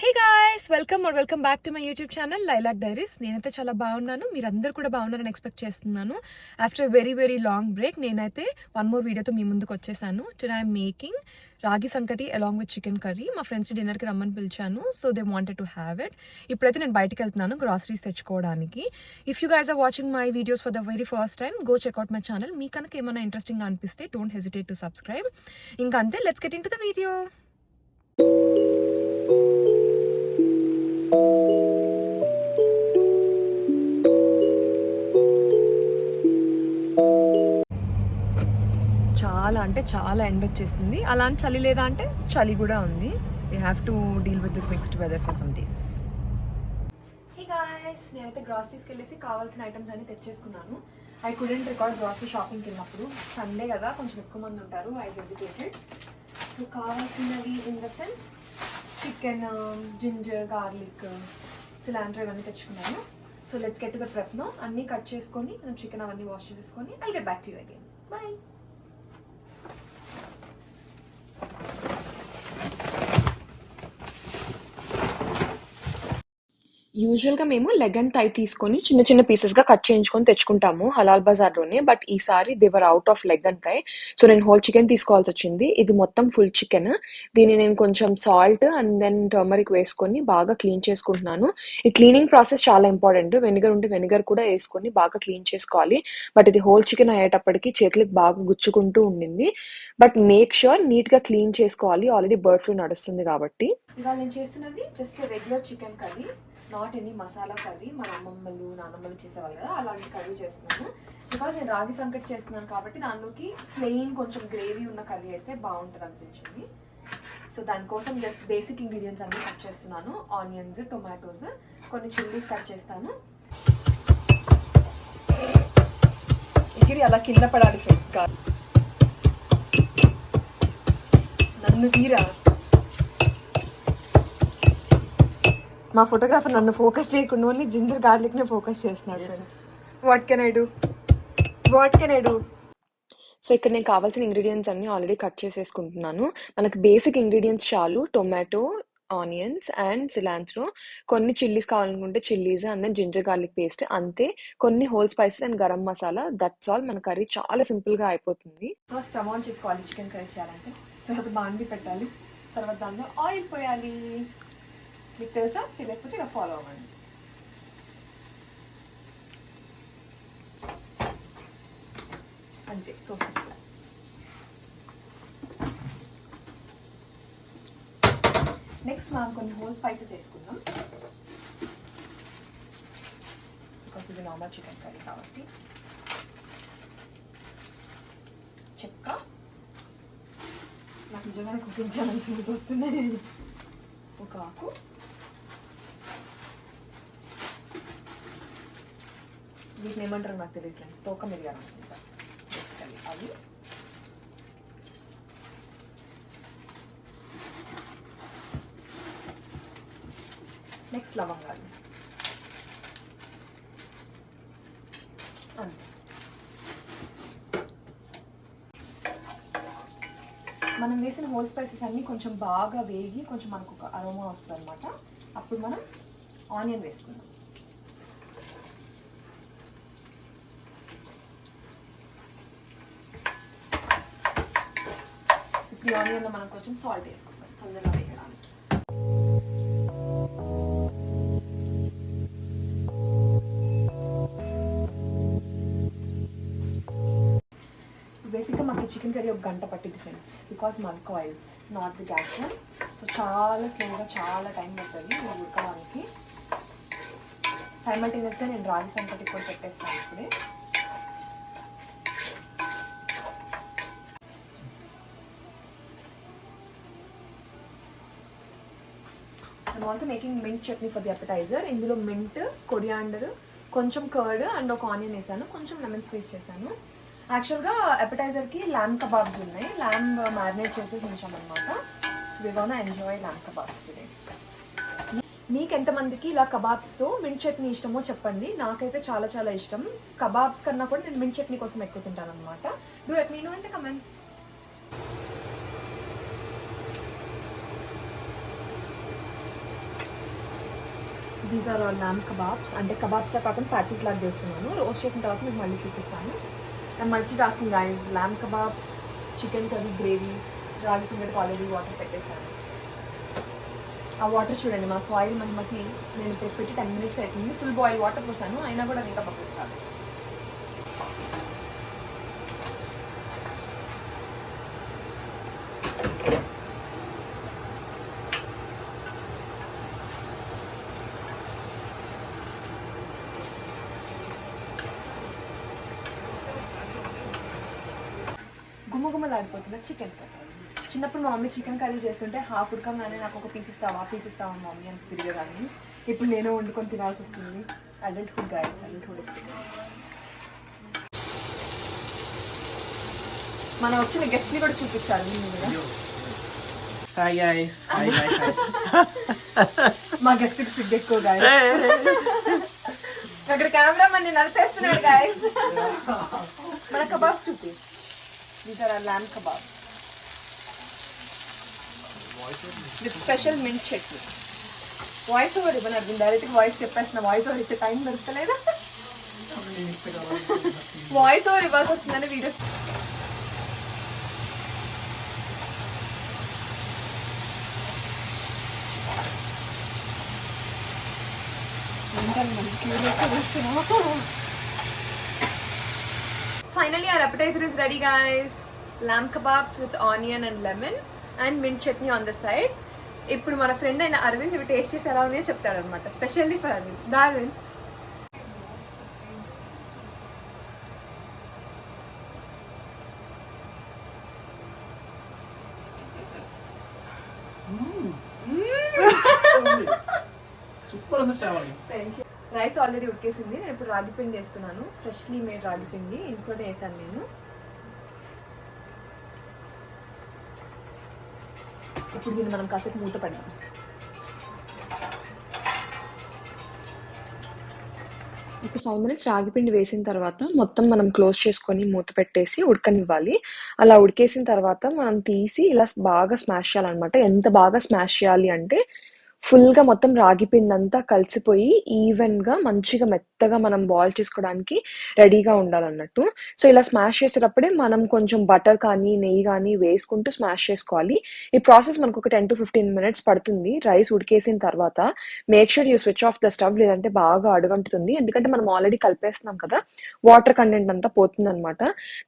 Hey guys welcome back to my YouTube channel Lilac Diaries. నేనైతే చాలా బాగున్నాను, మీరందరూ కూడా బాగున్నారని ఎక్స్పెక్ట్ చేస్తున్నాను. ఆఫ్టర్ వెరీ లాంగ్ బ్రేక్ నేనైతే వన్ మోర్ వీడియోతో మీ ముందుకు వచ్చేసాను. Today I'm making ragi sankati along with chicken curry. మా ఫ్రెండ్స్ డిన్నర్కి రమ్మని పిలిచాను, so they wanted to have it. ఇప్పుడైతే నేను బయటకు వెళ్తున్నాను గ్రాసరీస్ తెచ్చుకోవడానికి. If you guys are watching my videos for the very first time, go check out my channel. మీ కనుక ఏమైనా ఇంట్రెస్టింగ్గా అనిపిస్తే డోంట్ హెజిటేట్ టు సబ్స్క్రైబ్. ఇంకా అంతే, let's get in to the video. చాలా ఎండ వచ్చేసింది. అలా అని చలి లేదా అంటే చలి కూడా ఉంది. We have to deal with this mixed weather for some days. Hey guys, నేనైతే గ్రాసరీస్కి వెళ్ళేసి కావాల్సిన ఐటమ్స్ అన్ని తెచ్చేసుకున్నాను. ఐ కుడెంట్ రికార్డ్ గ్రాసరీ షాపింగ్కి వెళ్ళినప్పుడు. సండే కదా, కొంచెం ఎక్కువ మంది ఉంటారు. I hesitated. సో కావాల్సినవి in the sense chicken, ginger, garlic, cilantro ఇవన్నీ తెచ్చుకున్నాను. So let's get to the prep no. అన్నీ కట్ చేసుకొని మనం చికెన్ అవన్నీ వాష్ చేసేసుకొని I get back to you again. Bye. యూజువల్గా మేము లెగ్ అండ్ థై తీసుకొని చిన్న చిన్న పీసెస్గా కట్ చేయించుకొని తెచ్చుకుంటాము హలాల్ బజార్లోనే. బట్ ఈసారి they were out of leg and thigh, so నేను హోల్ చికెన్ తీసుకోవాల్సి వచ్చింది. ఇది మొత్తం ఫుల్ చికెన్. దీన్ని నేను కొంచెం సాల్ట్ అండ్ దెన్ టర్మరిక్ వేసుకొని బాగా క్లీన్ చేసుకుంటున్నాను. ఈ క్లీనింగ్ ప్రాసెస్ చాలా ఇంపార్టెంట్. వెనిగర్ ఉంటే వెనిగర్ కూడా వేసుకొని బాగా క్లీన్ చేసుకోవాలి. బట్ ఇది హోల్ చికెన్ అయ్యేటప్పటికి చేతులకు బాగా గుచ్చుకుంటూ ఉండింది. బట్ మేక్ ష్యూర్ నీట్గా క్లీన్ చేసుకోవాలి, ఆల్రెడీ బర్డ్ ఫ్లూ నడుస్తుంది కాబట్టి. ఇవాళ నేను చేస్తున్నది just regular chicken curry, not any masala curry. మన అమ్మమ్మలు నాన్నమ్మలు చేసేవాళ్ళు కదా, అలాంటి కర్రీ చేస్తున్నాను. బికాజ్ నేను రాగి సంకటి చేస్తున్నాను కాబట్టి దానిలోకి ప్లెయిన్ కొంచెం గ్రేవీ ఉన్న కర్రీ అయితే బాగుంటుంది అనిపించింది. సో దానికోసం జస్ట్ బేసిక్ ఇంగ్రీడియంట్స్ అన్నీ కట్ చేస్తున్నాను. ఆనియన్స్, టొమాటోస్, కొన్ని చిల్లీస్ కట్ చేస్తాను. ఎగిరి అలా కింద పడాలి ఫ్రెండ్స్ కాదు, నన్ను తీరా. మా ఫోటోగ్రాఫర్ నన్ను ఫోకస్ చేయకుండా ఓన్లీ జింజర్ గార్లిక్నే ఫోకస్ చేస్తున్నాడు friends. What can I do. So ఇక్కడ నేను కావాల్సిన ఇంగ్రీడియంట్స్ అన్నీ ఆల్రెడీ కట్ చేసేసుకుంటున్నాను. మనకు బేసిక్ ఇంగ్రీడియంట్స్ చాలు. టొమాటో, ఆనియన్స్ అండ్ సిలాంత్రో, కొన్ని చిల్లీస్ కావాలనుకుంటే chillies, and then ginger garlic paste, అంతే. కొన్ని whole spices and garam masala, that's all. మన కర్రీ చాలా సింపుల్గా అయిపోతుంది. ఫస్ట్ స్టవ్ ఆన్ చేసుకోవాలి చికెన్ కర్రీ చేయాలంటే. తర్వాత బాండి పెట్టాలి, తర్వాత దాంట్లో ఆయిల్ పోయాలి. మీకు తెలుసా, తెలియకపోతే ఇలా ఫాలో అవ్వండి. అంతే, సో సింపుల్. నెక్స్ట్ మనం కొన్ని హోల్ స్పైసెస్ వేసుకుందాం. బికాస్ ఇది నార్మల్ చికెన్ కర్రీ కాబట్టి. చెక్క, నాకు నిజంగానే కుకింగ్ చేయాలని ఫీల్స్ వస్తున్నాయి. ఒక ఆకు, వీటిని ఏమంటారు నాకు తెలియదు ఫ్రెండ్స్, తోక మిరియాలు అనుకుంటా బేసికలీ అవి. నెక్స్ట్ లవంగాలు, అంతే. మనం వేసిన హోల్ స్పైసెస్ అన్నీ కొంచెం బాగా వేగి కొంచెం మనకు ఒక అరోమా వస్తుంది అనమాట. అప్పుడు మనం ఆనియన్ వేసుకుందాం. ఈ ఆనియన్లో మనం కొంచెం సాల్ట్ వేసుకుందాం తొందరగా వేయడానికి. బేసిక్గా మాకు చికెన్ కర్రీ ఒక గంట పట్టింది friends, because మల్క్ oils, not the gas. So చాలా స్లోగా, చాలా టైం పడుతుంది ఉడకడానికి. సైమల్టేనియస్గా నేను రాగి సంకటి కూడా పెట్టేస్తాను ఇప్పుడే. I'm also making mint chutney for the appetizer. ఇందులో మింట్, కొరియాండర్, కొంచెం కర్డ్ అండ్ ఒక ఆనియన్ వేసాను, కొంచెం లెమన్ స్క్వీజ్ చేశాను. యాక్చువల్గా అపెటైజర్కి ల్యామ్ కబాబ్స్ ఉన్నాయి, ల్యామ్ మ్యారినేట్ చేసేసి ఉంచామన్నమాట. So we gonna enjoy lamb kebabs today. మీకు ఎంతమందికి ఇలా కబాబ్స్తో మింట్ చట్నీ ఇష్టమో చెప్పండి. నాకైతే చాలా చాలా ఇష్టం. కబాబ్స్ కన్నా కూడా నేను మింట్ చట్నీ కోసం ఎక్కువ తింటాను అనమాట. Do let me know in the comments. These are all lamb kebabs. అంటే కబాబ్స్లో కాకుండా ప్యాటీస్ లాగా చేస్తున్నాను. రోస్ట్ చేసిన తర్వాత మీకు మళ్ళీ చూపిస్తాను. And multi tasking guys. ల్యామ్ kebabs, chicken curry, gravy, రాగి సంగటికి ఆల్రెడీ వాటర్ పెట్టేశాను. ఆ వాటర్ చూడండి, మా బాయిల్ మహిమకి నేను ఇప్పుడు పెట్టి 10 minutes అవుతుంది. ఫుల్ బాయిల్ వాటర్ పోసాను, అయినా కూడా అది ఇంకా బబుల్స్ రాదు. గుమ్మగుమ్మలాడిపోతున్న చికెన్ కర్రీ. చిన్నప్పుడు మా మమ్మీ చికెన్ కర్రీ చేస్తుంటే హాఫ్ ఉడకంగానే నాకు ఒక పీస్ ఇస్తావా మమ్మీ అని తిరిగేదాన్ని. ఇప్పుడు నేను వండుకొని తినాల్సి వస్తుంది. అడల్ట్హుడ్ గైస్, అడల్ట్హుడ్ ఇస్తుంది. మనం వచ్చిన గెస్ట్ని కూడా చూపించాలి మీరు. Hi guys. మా గెస్ట్కి సిగ్గు ఎక్కువ గైస్. అక్కడ కెమెరామన్ నడిపేస్తున్నాడు గైస్. మన కబాబ్స్ చూపి. These are lamb kebab with special mint chutney. Voice over ఇవ్వను, డైరెక్ట్గా వాయిస్ చెప్పేసిన. వాయిస్ ఓవర్ ఇచ్చే టైం దొరకలేదు. వాయిస్ ఓవర్ ఇవ్వాల్సి వస్తుందని videos. Finally, our appetizer is ready, guys. Lamb kebabs with onion and lemon and mint chutney on the side. ఇప్పుడు మన friend అయిన అరవింద్ ఇవి టేస్ట్ చేసి ఎలా ఉన్నాయో చెప్తాడు అనమాట, specially for Aravind. Aravind, super ఉంది Sravani. Thank you. Rice already ఉడికేసింది. నేను ఇప్పుడు రాగి పిండి వేస్తున్నాను. ఫ్రెష్లీ మేడ్ రాగి పిండి ఇంట్లోనే వేసాను నేను. ఇప్పుడు దీన్ని మనం కాసేపు మూత పెడదాం. ఒక 5 minutes రాగి పిండి వేసిన తర్వాత మొత్తం మనం క్లోజ్ చేసుకొని మూత పెట్టేసి ఉడకనివ్వాలి. అలా ఉడికేసిన తర్వాత మనం తీసి ఇలా బాగా స్మాష్ చేయాలన్నమాట. ఎంత బాగా స్మాష్ చేయాలి అంటే ఫుల్‌గా మొత్తం రాగి పిండంతా కలిసిపోయి ఈవెన్‌గా మంచిగా మెత్తగా మనం బాయిల్ చేసుకోవడానికి రెడీగా ఉండాలన్నట్టు. సో, ఇలా స్మాష్ చేసేటప్పుడే మనం కొంచెం బటర్ కానీ, నెయ్యి గానీ వేసుకుంటూ స్మాష్ చేసుకోవాలి. ఈ ప్రాసెస్ మనకొక 10-15 minutes పడుతుంది. రైస్ ఉడికేసిన తర్వాత make sure you switch off the stove, లేదంటే బాగా అడుగంటుతుంది. ఎందుకంటే మనం ఆల్రెడీ కలిపేస్తున్నాం కదా! వాటర్ కంటెంట్ అంతా పోతుందనమాట.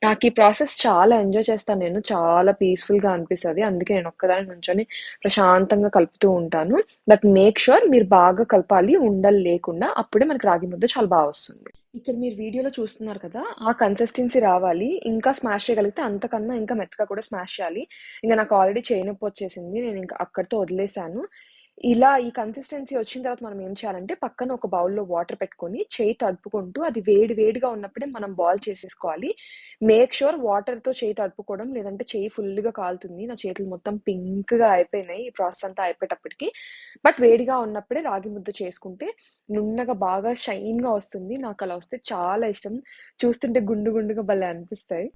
నాకీ ప్రాసెస్ చాలా ఎంజాయ్ చేస్తాను నేను. చాలా పీస్‌ఫుల్‌గా అనిపిస్తది. అందుకే నేను ఒక్కదాన్ని నుంచొని ప్రశాంతంగా కలుపుతూ ఉంటాను. బట్ మేక్ ష్యూర్ మీరు బాగా కలపాలి, ఉండలు లేకుండా. అప్పుడే మనకి రాగి ముద్ద చాలా బా వస్తుంది. ఇక్కడ మీరు వీడియోలో చూస్తున్నారు కదా! ఆ కన్సిస్టెన్సీ రావాలి. ఇంకా స్మాష్ చేయగలిగితే అంతకన్నా ఇంకా మెత్తగా కూడా స్మాష్ చేయాలి. ఇంక నాకు ఆల్రెడీ చేయి నొప్పొచ్చేసింది. నేను ఇంక అక్కడితో వదిలేసాను. ఇలా ఈ కన్సిస్టెన్సీ వచ్చిన తర్వాత మనం ఏం చేయాలంటే పక్కన ఒక బౌల్‌లో వాటర్ పెట్టుకొని చేయి తడుపుకుంటూ అది వేడి వేడిగా ఉన్నప్పుడే మనం బాయిల్ చేసేసుకోవాలి. మేక్ ష్యూర్ వాటర్‌తో చేయి తడుపుకోవడం, లేదంటే చేయి ఫుల్‌గా కాలుతుంది. నా చేతులు మొత్తం పింక్‌గా అయిపోయినాయి ఈ ప్రాసెస్ అంతా అయిపోయేటప్పటికి. బట్ వేడిగా ఉన్నప్పుడే రాగి ముద్ద చేసుకుంటే నున్నగా బాగా షైన్‌గా వస్తుంది. నాకలా వస్తే చాలా ఇష్టం. చూస్తుంటే గుండు గుండుగా భలే అనిపిస్తాయి.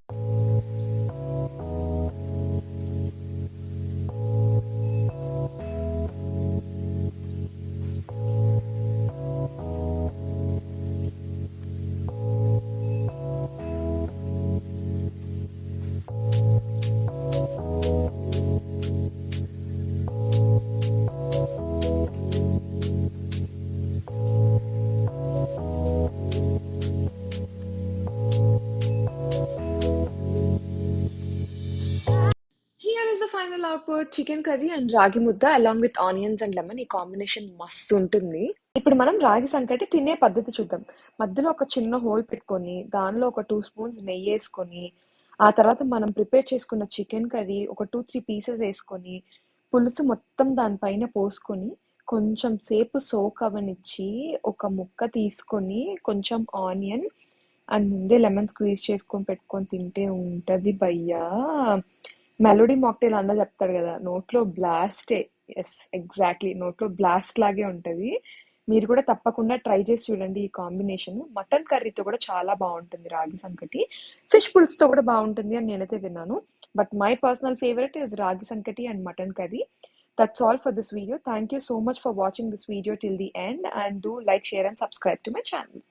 Here is the final output. Chicken curry and రాగి ముద్ద along with onions and lemon. ఈ కాంబినేషన్ మస్తుంటుంది. ఇప్పుడు మనం రాగి సంకటి తినే పద్ధతి చూద్దాం. మధ్యలో ఒక చిన్న హోల్ పెట్టుకొని, దానిలో ఒక 2 స్పూన్స్ నెయ్యేసుకొని, ఆ తర్వాత మనం ప్రిపేర్ చేసుకున్న చికెన్ కర్రీ ఒక 2, 3 పీసెస్ ఏసుకొని, పులుసు మొత్తం దాని పైన పోసుకొని, కొంచెం సేపు సోక్ అవ్వనిచ్చి, ఒక ముక్క తీసుకొని, కొంచెం ఆనియన్ అండ్ ముందే లెమన్ స్క్వీజ్ చేసుకొని పెట్టుకొని తింటే ఉంటది భయ్యా! మెలోడీ మాక్టైల్ అన్న చెప్తాడు గదా! నోట్లో బ్లాస్టే. Yes, exactly. నోట్లో బ్లాస్ట్ లాగే ఉంటది. మీరు కూడా తప్పకుండా ట్రై చేసి చూడండి ఈ కాంబినేషన్. మటన్ కర్రీతో కూడా చాలా బావుంటుంది రాగి సంకటి. ఫిష్ పులుసుతో కూడా బావుంటుంది అని నేనైతే విన్నాను. But my personal favourite is ragi sankati and mutton curry. That's all for this video. Thank you so much for watching this video till the end, and do like, share and subscribe to my channel.